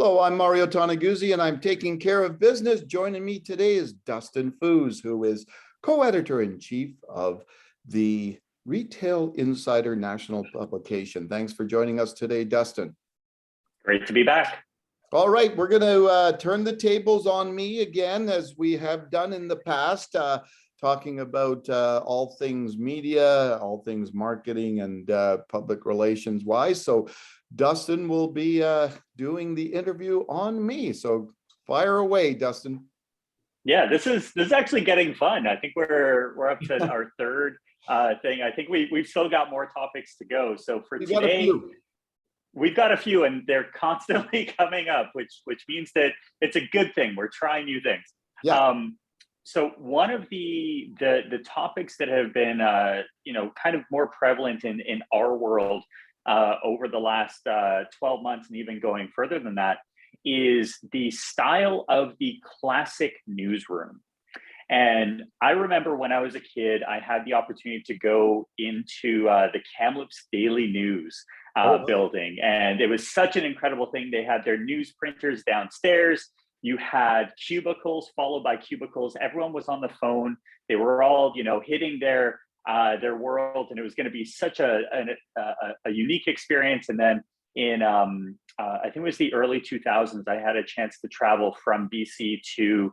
Hello, I'm Mario Toneguzzi, and I'm taking care of business. Joining me today is Dustin Fuhs, who is co-editor-in-chief of the Retail Insider National Publication. Thanks for joining us today, Dustin. Great to be back. All right, we're going to turn the tables on me again, as we have done in the past, talking about all things media, all things marketing and public relations wise. So Dustin will be doing the interview on me. So fire away, Dustin. Yeah, this is actually getting fun. I think we're up to our third thing. I think we've still got more topics to go. So for today, we've got a few, and they're constantly coming up, which means that it's a good thing. We're trying new things. Yeah. So one of the topics that have been kind of more prevalent in our world over the last 12 months, and even going further than that, is the style of the classic newsroom. And I remember when I was a kid, I had the opportunity to go into the Kamloops Daily News building. And it was such an incredible thing. They had their news printers downstairs. You had cubicles followed by cubicles. Everyone was on the phone. They were all, hitting their world. And it was going to be such a unique experience. And then in, I think it was the early 2000s, I had a chance to travel from BC to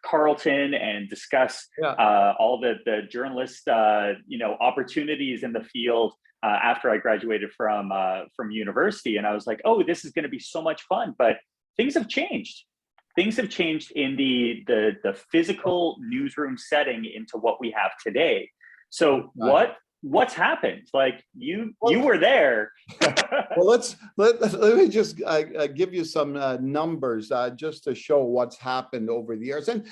Carleton and discuss all the journalist opportunities in the field after I graduated from university. And I was like, oh, this is going to be so much fun. But things have changed. Things have changed in the physical newsroom setting into what we have today. So what's happened? Like you were there. Well, let me just give you some numbers just to show what's happened over the years. And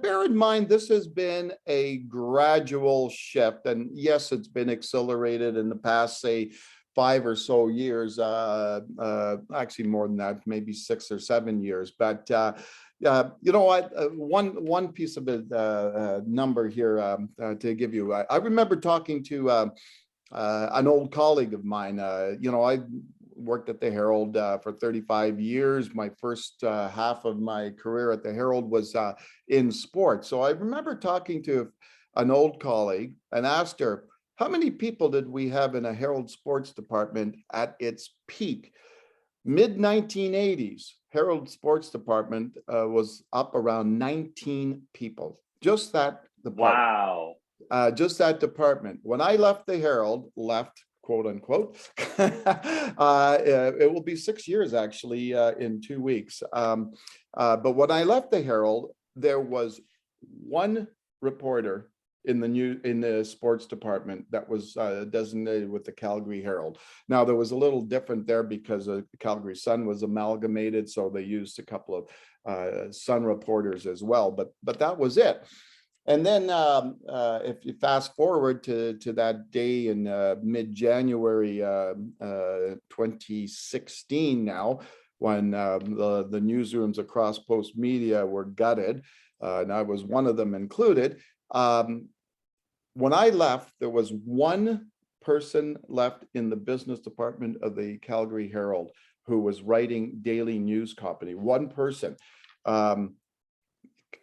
bear in mind, this has been a gradual shift. And yes, it's been accelerated in the past, say, 5 or so years, actually more than that, maybe 6 or 7 years. But you know what? One piece of a number here to give you. I remember talking to an old colleague of mine. I worked at the Herald for 35 years. My first half of my career at the Herald was in sports. So I remember talking to an old colleague and asked her, how many people did we have in a Herald sports department at its peak? Mid-1980s, Herald sports department was up around 19 people. Just that department. Wow. Just that department. When I left the Herald, quote unquote, it will be 6 years actually in 2 weeks. But when I left the Herald, there was one reporter in the sports department that was designated with the Calgary Herald. Now there was a little different there because the Calgary Sun was amalgamated, so they used a couple of Sun reporters as well. But that was it. And then if you fast forward to that day in mid-January 2016 now, when the newsrooms across Post Media were gutted, and I was one of them included. When I left, there was one person left in the business department of the Calgary Herald who was writing daily news copy. One person. A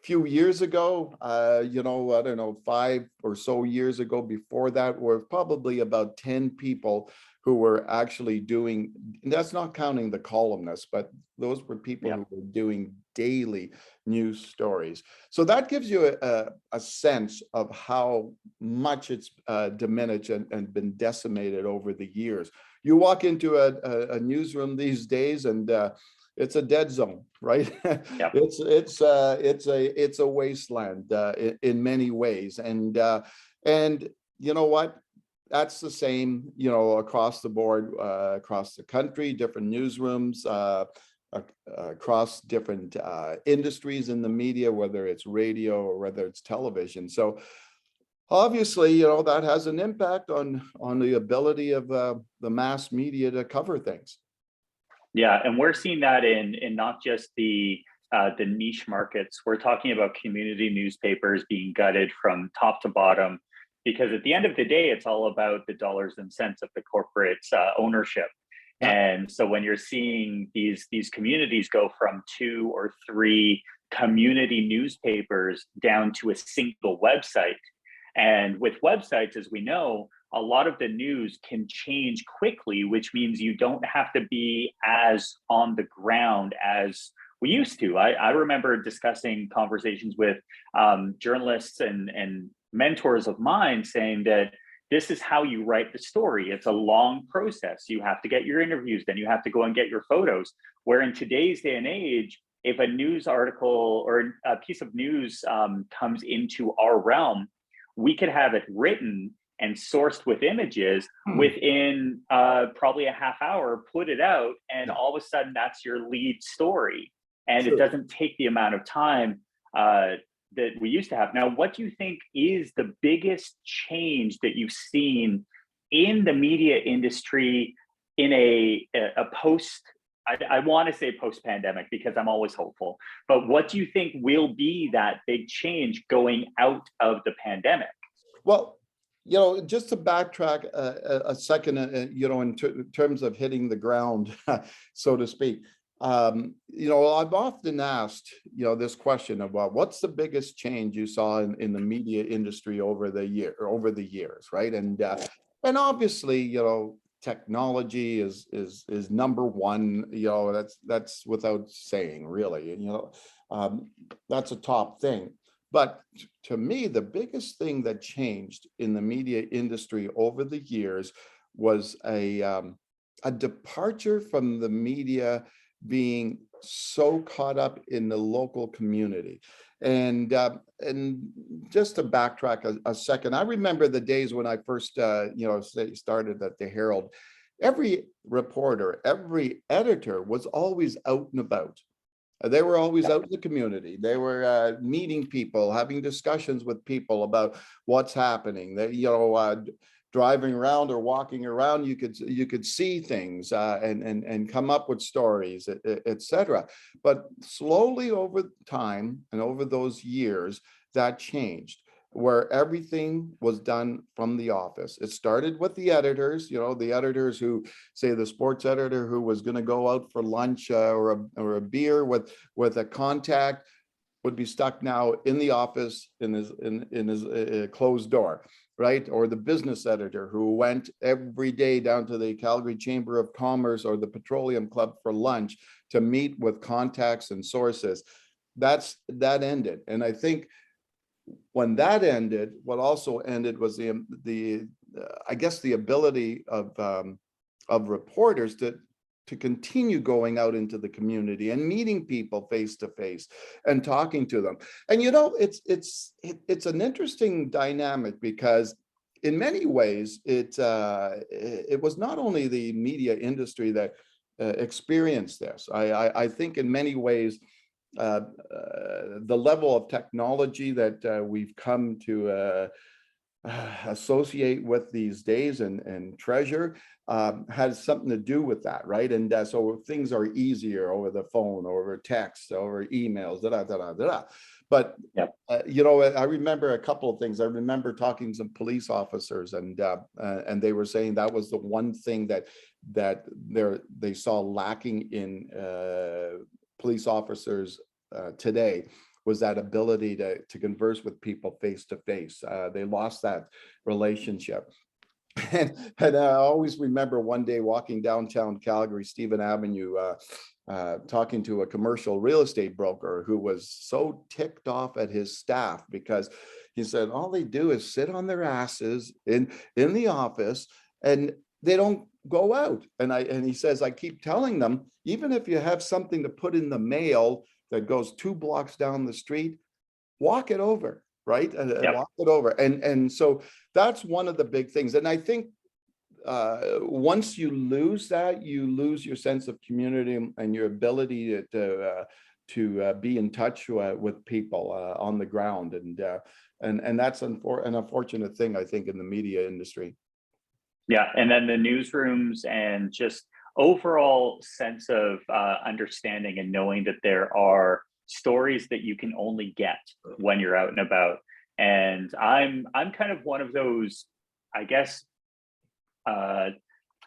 few years ago, I don't know, 5 or so years ago before that, were probably about 10 people who were actually doing, and that's not counting the columnists, but those were people who were doing daily news stories. So that gives you a sense of how much it's diminished and been decimated over the years. You walk into a newsroom these days and it's a dead zone, right? Yep. It's a wasteland in many ways. And you know what? That's the same, across the board, across the country, different newsrooms, across different industries in the media, whether it's radio or whether it's television. So obviously, that has an impact on the ability of the mass media to cover things. Yeah, and we're seeing that in not just the niche markets. We're talking about community newspapers being gutted from top to bottom, because at the end of the day, it's all about the dollars and cents of the corporate ownership. Yeah. And so when you're seeing these communities go from 2 or 3 community newspapers down to a single website, and with websites, as we know, a lot of the news can change quickly, which means you don't have to be as on the ground as we used to. I remember discussing conversations with journalists and mentors of mine saying that this is how you write the story. It's a long process. You have to get your interviews, then you have to go and get your photos. Where in today's day and age, if a news article or a piece of news comes into our realm, we could have it written and sourced with images within probably a half hour, put it out, and all of a sudden that's your lead story. And it doesn't take the amount of time that we used to have. Now, what do you think is the biggest change that you've seen in the media industry in a post, I want to say post-pandemic because I'm always hopeful, but what do you think will be that big change going out of the pandemic? Well, just to backtrack a second, in terms of hitting the ground, so to speak, I've often asked, this question about what's the biggest change you saw in the media industry over the years, right? And obviously, technology is number one. That's without saying, really. That's a top thing. But to me, the biggest thing that changed in the media industry over the years was a departure from the media being so caught up in the local community. And just to backtrack a second, I remember the days when I first, started at the Herald. Every reporter, every editor was always out and about. They were always out in the community. They were meeting people, having discussions with people about what's happening. They, driving around or walking around, you could see things and come up with stories, etc. But slowly over time and over those years, that changed, where everything was done from the office. It started with the editors, the editors who, say, the sports editor who was going to go out for lunch or a beer with a contact would be stuck now in the office in his closed door, right? Or the business editor who went every day down to the Calgary Chamber of Commerce or the Petroleum Club for lunch to meet with contacts and sources. That ended, and I think when that ended, what also ended was the I guess the ability of reporters to continue going out into the community and meeting people face to face and talking to them. And it's an interesting dynamic because in many ways it was not only the media industry that experienced this. I think in many ways the level of technology that we've come to associate with these days and treasure has something to do with that, right? And so things are easier over the phone, over text, over emails, But I remember a couple of things. I remember talking to some police officers, and they were saying that was the one thing that they saw lacking in police officers today, was that ability to converse with people face to face. They lost that relationship. And I always remember one day walking downtown Calgary, Stephen Avenue, talking to a commercial real estate broker who was so ticked off at his staff because he said all they do is sit on their asses in the office and they don't go out. And he says, I keep telling them, even if you have something to put in the mail that goes 2 blocks down the street, walk it over, right? And walk it over. And so that's one of the big things. And I think once you lose that, you lose your sense of community and your ability to be in touch with people on the ground. And that's an unfortunate thing, I think, in the media industry. Yeah, and then the newsrooms and just overall sense of understanding and knowing that there are stories that you can only get when you're out and about. And I'm kind of one of those, I guess,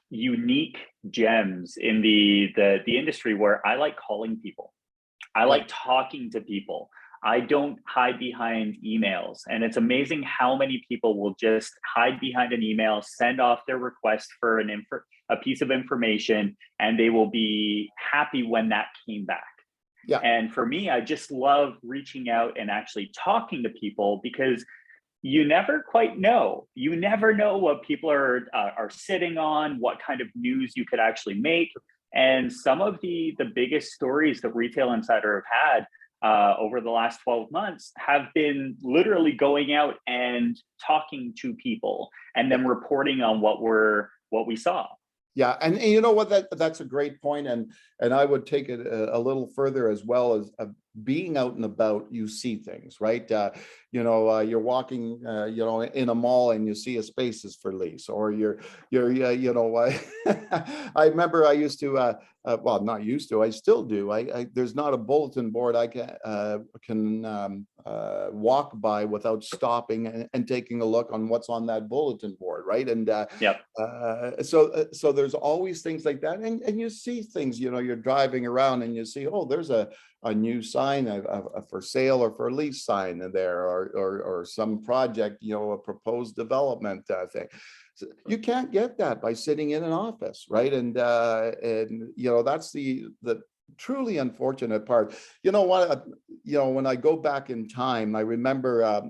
unique gems in the industry where I like calling people. I like talking to people. I don't hide behind emails. And it's amazing how many people will just hide behind an email, send off their request for a piece of information, and they will be happy when that came back. Yeah. And for me, I just love reaching out and actually talking to people, because you never quite know. You never know what people are sitting on, what kind of news you could actually make. And some of the biggest stories that Retail Insider have had over the last 12 months have been literally going out and talking to people and then reporting on what we saw. Yeah, and you know what, that's a great point, and I would take it a little further as well, as being out and about. You see things, right? You're walking, in a mall and you see a spaces for lease, or you're I remember I used to, well, not used to, I still do. There's not a bulletin board I can walk by without stopping and taking a look on what's on that bulletin board, right? And so there's always things like that, and you see things. You're driving around and you see, oh, there's a new sign, a for sale or for lease sign in there, or some project, a proposed development thing. So you can't get that by sitting in an office, right? And that's the truly unfortunate part. When I go back in time, I remember,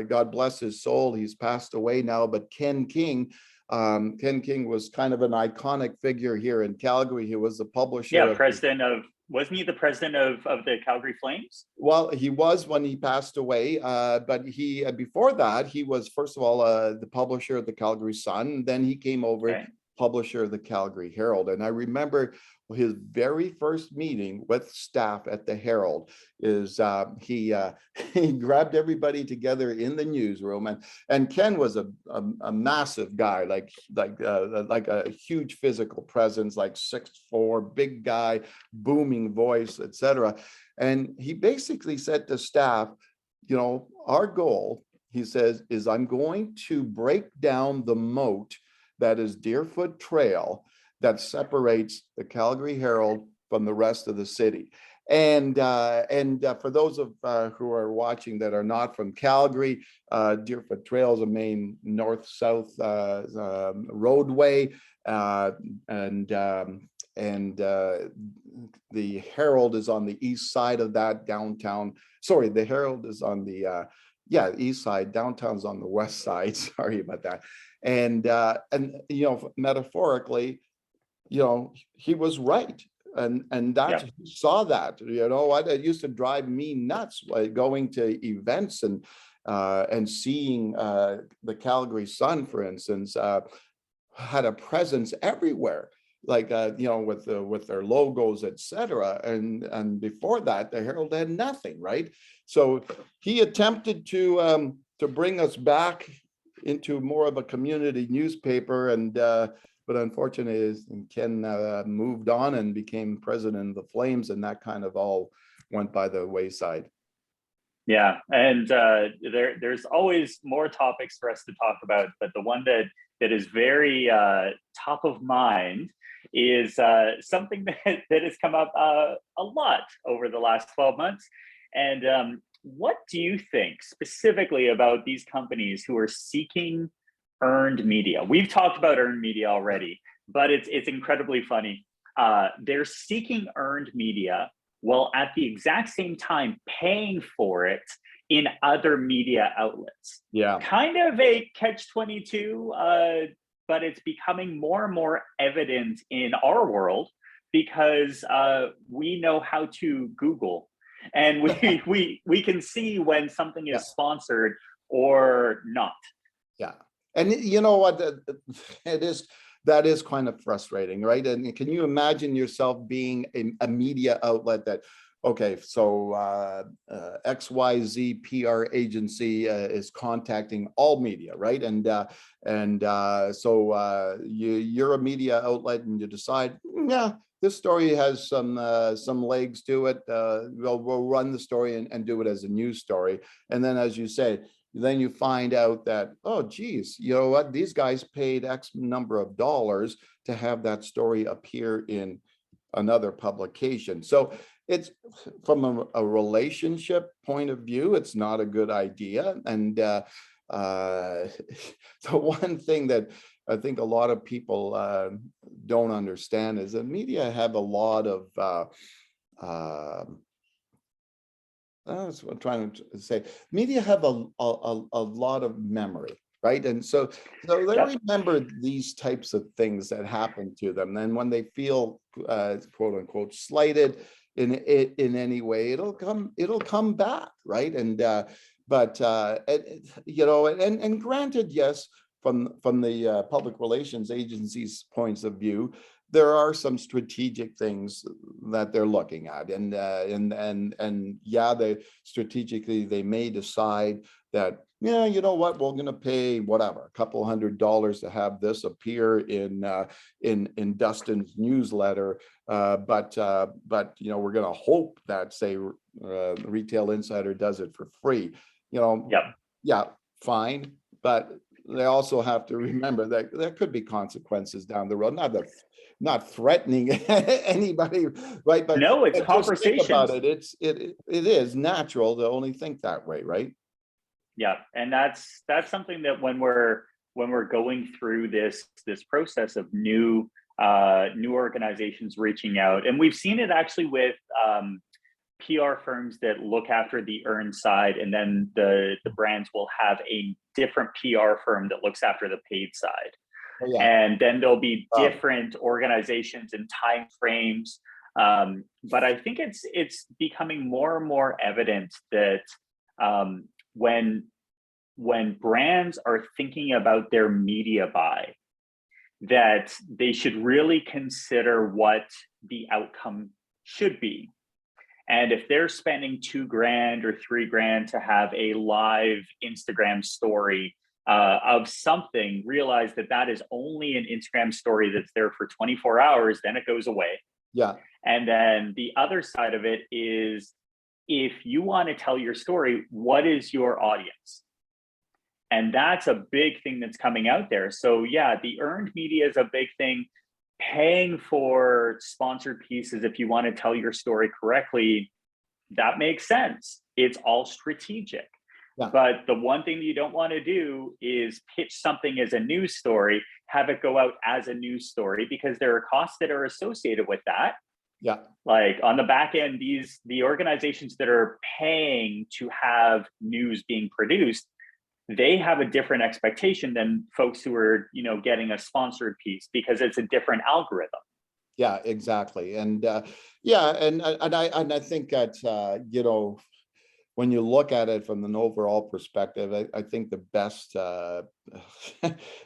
God bless his soul, he's passed away now, but Ken King was kind of an iconic figure here in Calgary. He was the publisher. Yeah, wasn't he the president of the Calgary Flames? Well, he was when he passed away, but before that, he was, first of all, the publisher of the Calgary Sun. Then he came over, publisher of the Calgary Herald. And I remember his very first meeting with staff at the Herald is he grabbed everybody together in the newsroom, and Ken was a massive guy, like a huge physical presence, like 6'4", big guy, booming voice, etc. And he basically said to staff, our goal, he says, is I'm going to break down the moat that is Deerfoot Trail that separates the Calgary Herald from the rest of the city. And for those of who are watching that are not from Calgary, Deerfoot Trail is a main north-south roadway, and the Herald is on the east side of that downtown. Sorry, the Herald is on the east side. Downtown's on the west side. Sorry about that. And metaphorically, he was right. And that saw that, it used to drive me nuts, like going to events and seeing the Calgary Sun, for instance, had a presence everywhere, like with their logos, etc. And before that, the Herald had nothing, right? So he attempted to bring us back into more of a community newspaper, and but unfortunately, Ken moved on and became president of the Flames, and that kind of all went by the wayside. Yeah, and there's always more topics for us to talk about, but the one that is very top of mind is something that has come up a lot over the last 12 months. And what do you think specifically about these companies who are seeking earned media? We've talked about earned media already, but it's incredibly funny. They're seeking earned media while at the exact same time paying for it in other media outlets. Yeah. Kind of a catch-22, but it's becoming more and more evident in our world because we know how to Google, and we can see when something is sponsored or not. Yeah. And you know what, that is kind of frustrating, right? And can you imagine yourself being a media outlet that, okay, so XYZ PR agency is contacting all media, right? And so you're a media outlet and you decide, yeah, this story has some legs to it. We'll run the story and do it as a news story. And then, as you say, then you find out that, oh, geez, you know what? These guys paid X number of dollars to have that story appear in another publication. So it's from a relationship point of view, it's not a good idea. And the one thing that I think a lot of people don't understand is that media have a lot of that's what I'm trying to say. Media have a lot of memory, right? And so they remember these types of things that happen to them. And when they feel quote unquote slighted in any way, it'll come back, right? And you know, and granted, yes, from the public relations agency's points of view, there are some strategic things that they're looking at, and yeah, they strategically they may decide that, yeah, you know what, we're going to pay whatever, a couple $100 to have this appear in Dustin's newsletter, but you know, we're going to hope that, say, Retail Insider does it for free. You know, yeah, fine, but they also have to remember that there could be consequences down the road. Not threatening anybody, right? But no, it's just conversations. think about it. It is natural to only think that way, right? Yeah, and that's something that when we're going through this process of new organizations reaching out, and we've seen it actually with PR firms that look after the earned side, and then the brands will have a different PR firm that looks after the paid side. Oh, yeah. And then there'll be different organizations and time frames. But I think it's becoming more and more evident that when brands are thinking about their media buy, that they should really consider what the outcome should be. And if they're spending $2,000 or $3,000 to have a live Instagram story of something, realize that is only an Instagram story that's there for 24 hours, then it goes away. Yeah. And then the other side of it is, if you want to tell your story, what is your audience? And that's a big thing that's coming out there. So yeah, the earned media is a big thing. Paying for sponsored pieces, if you want to tell your story correctly, that makes sense. It's all strategic. Yeah. But the one thing that you don't want to do is pitch something as a news story, have it go out as a news story, because there are costs that are associated with that. Yeah. Like on the back end, the organizations that are paying to have news being produced, they have a different expectation than folks who are, you know, getting a sponsored piece, because it's a different algorithm. Yeah, exactly. And yeah, and I think that you know, when you look at it from an overall perspective, I think the best the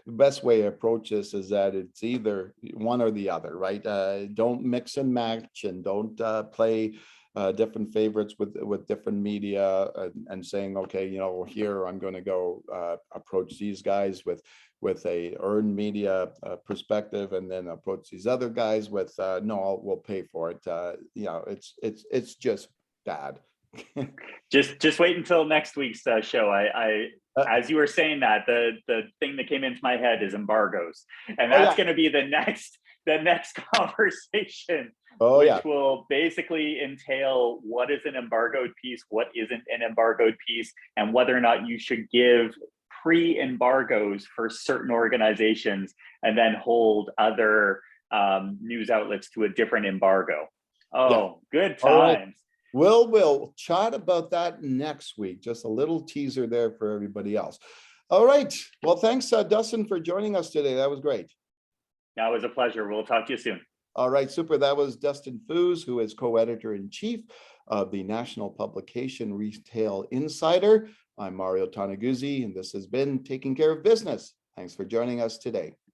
best way to approach this is that it's either one or the other, right? Don't mix and match, and don't play different favorites with different media, and saying, okay, you know, here I'm going to go approach these guys with a earned media perspective, and then approach these other guys with no, we'll pay for it. You know, it's just bad. just wait until next week's show. I as you were saying that, the thing that came into my head is embargoes, and that's going to be the next conversation, which will basically entail what is an embargoed piece, what isn't an embargoed piece, and whether or not you should give pre-embargoes for certain organizations and then hold other news outlets to a different embargo. Good times. We'll chat about that next week. Just a little teaser there for everybody else. All right. Well, thanks, Dustin, for joining us today. That was great. That was a pleasure. We'll talk to you soon. All right, super. That was Dustin Fuhs, who is co-editor-in-chief of the national publication Retail Insider. I'm Mario Toneguzzi, and this has been Taking Care of Business. Thanks for joining us today.